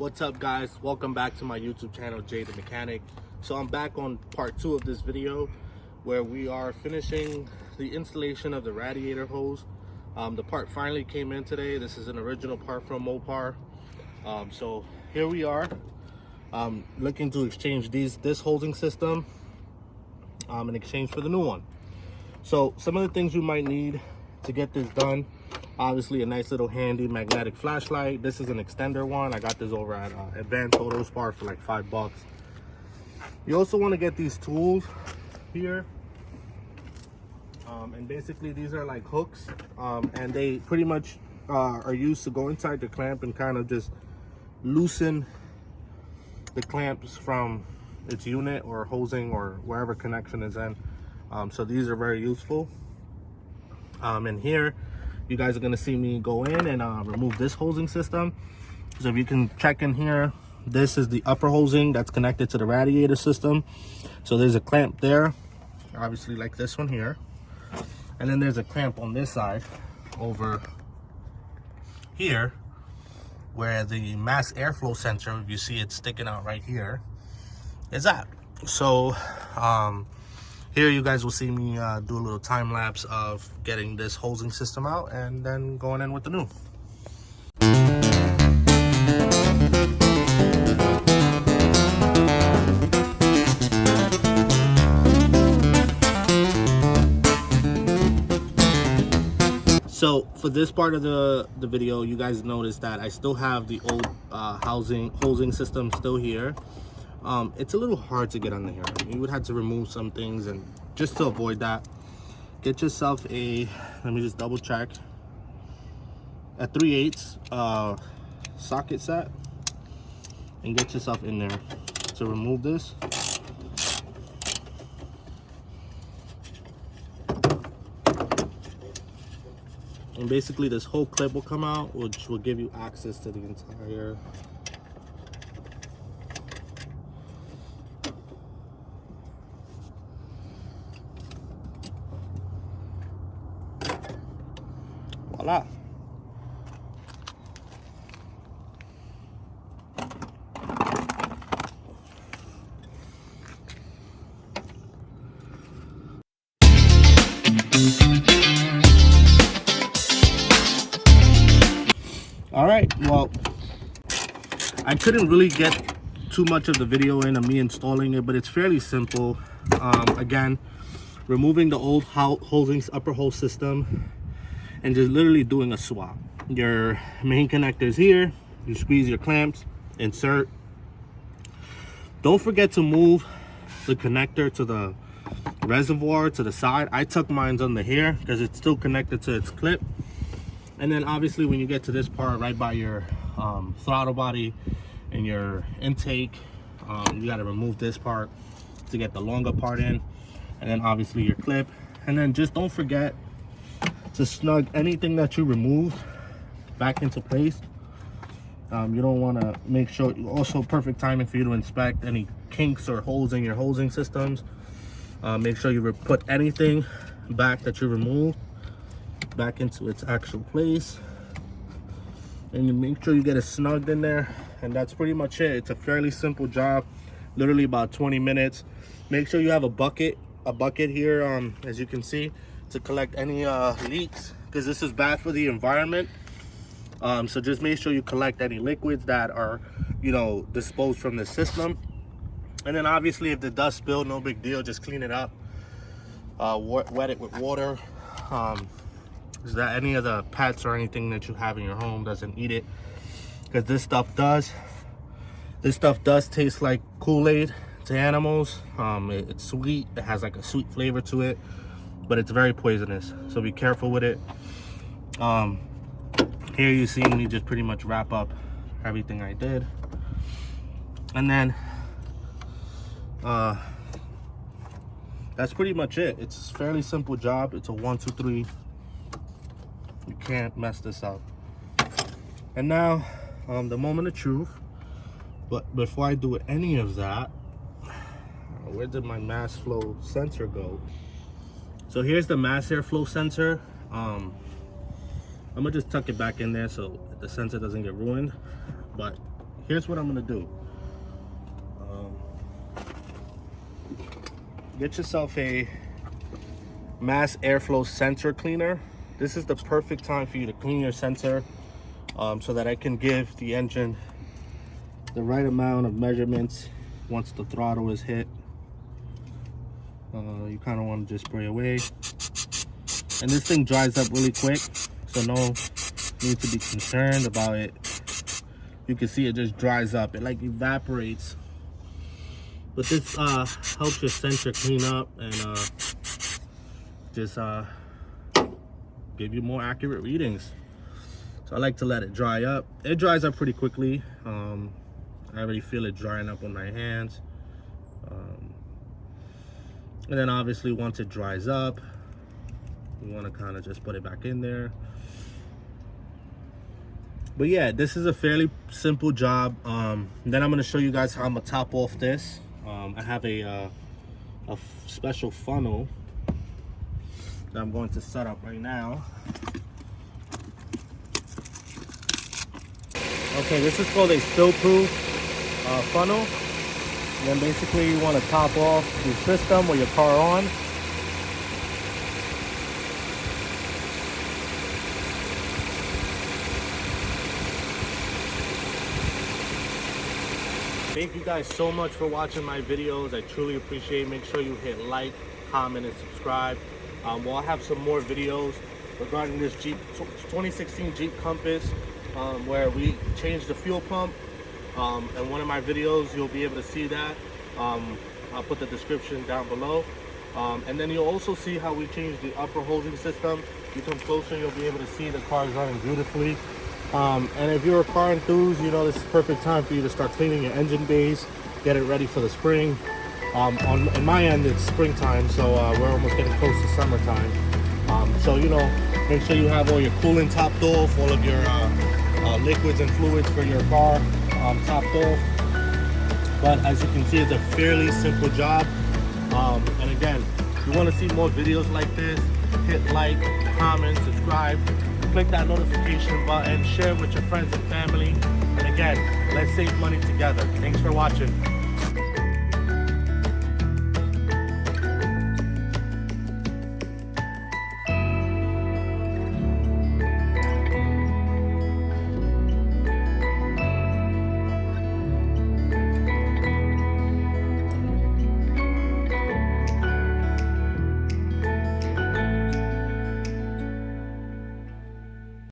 What's up, guys? Welcome back to my YouTube channel, Jay the Mechanic. So I'm back on part 2 of this video where we are finishing the installation of the radiator hose. The part finally came in today. This is an original part from Mopar. So here we are, looking to exchange this hosing system in exchange for the new one. So some of the things you might need to get this done: obviously a nice little handy magnetic flashlight. This is an extender one. I got this over at Advanced Auto Spar for like $5. You also want to get these tools here, and basically these are like hooks, and they pretty much are used to go inside the clamp and kind of just loosen the clamps from its unit or hosing or wherever connection is in. So these are very useful. And here you guys are going to see me go in and remove this hosing system. So if you can check in here, this is the upper hosing that's connected to the radiator system. So there's a clamp there, obviously like this one here, and then there's a clamp on this side over here where the mass airflow sensor, if you see it sticking out right here, is at. So here you guys will see me do a little time lapse of getting this hosing system out and then going in with the new. So for this part of the video, you guys notice that I still have the old hosing system still here. It's a little hard to get under here. You would have to remove some things, and just to avoid that, get yourself a, let me just double check, a 3/8 socket set, and get yourself in there to remove this. And basically this whole clip will come out, which will give you access to the entire voila. All right, well, I couldn't really get too much of the video in of me installing it, but it's fairly simple. Again, removing the old hosing upper hose system and just literally doing a swap. Your main connector is here. You squeeze your clamps, insert. Don't forget to move the connector to the reservoir to the side. I tuck mine under here because it's still connected to its clip. And then obviously when you get to this part right by your throttle body and your intake, you got to remove this part to get the longer part in, and then obviously your clip. And then just don't forget to snug anything that you removed back into place. You don't want to, make sure, also perfect timing for you to inspect any kinks or holes in your hosing systems. Make sure you put anything back that you removed back into its actual place, and you make sure you get it snugged in there, and that's pretty much it. It's a fairly simple job, literally about 20 minutes. Make sure you have a bucket here, as you can see, to collect any leaks, because this is bad for the environment. So just make sure you collect any liquids that are, you know, disposed from the system. And then obviously if the dust spill, no big deal, just clean it up, wet it with water, so that any of the pets or anything that you have in your home doesn't eat it, because this stuff does taste like Kool-Aid to animals. It's sweet, it has like a sweet flavor to it, but it's very poisonous, so be careful with it. Here you see me just pretty much wrap up everything I did, and then that's pretty much it. It's a fairly simple job. It's a 1, 2, 3. You can't mess this up. And now the moment of truth. But before I do any of that, where did my mass flow sensor go? So here's the mass airflow sensor. I'm gonna just tuck it back in there so the sensor doesn't get ruined. But here's what I'm gonna do. Get yourself a mass airflow sensor cleaner. This is the perfect time for you to clean your sensor, so that I can give the engine the right amount of measurements once the throttle is hit. You kind of want to just spray away, and this thing dries up really quick, so no need to be concerned about it. You can see it just dries up, it like evaporates. But this helps your sensor clean up and just give you more accurate readings. So I like to let it dry up. It dries up pretty quickly. I already feel it drying up on my hands. And then obviously once it dries up, you want to kind of just put it back in there. But yeah, this is a fairly simple job. Then I'm going to show you guys how I'm going to top off this. I have a special funnel that I'm going to set up right now. Okay, this is called a spill-proof funnel. And then basically you want to top off your system or your car on. Thank you guys so much for watching my videos. I truly appreciate it. Make sure you hit like, comment, and subscribe. We'll have some more videos regarding this Jeep 2016 Jeep Compass, where we changed the fuel pump. In one of my videos, you'll be able to see that. I'll put the description down below. And then you'll also see how we changed the upper hosing system. You come closer, you'll be able to see the car's running beautifully. And if you're a car enthusiast, you know this is perfect time for you to start cleaning your engine bays, get it ready for the spring. On my end, it's springtime, so we're almost getting close to summertime. So you know, make sure you have all your coolant topped off, all of your liquids and fluids for your car topped off. But as you can see, it's a fairly simple job. And again, if you want to see more videos like this, hit like, comment, subscribe, click that notification button, share with your friends and family. And again, let's save money together. Thanks for watching.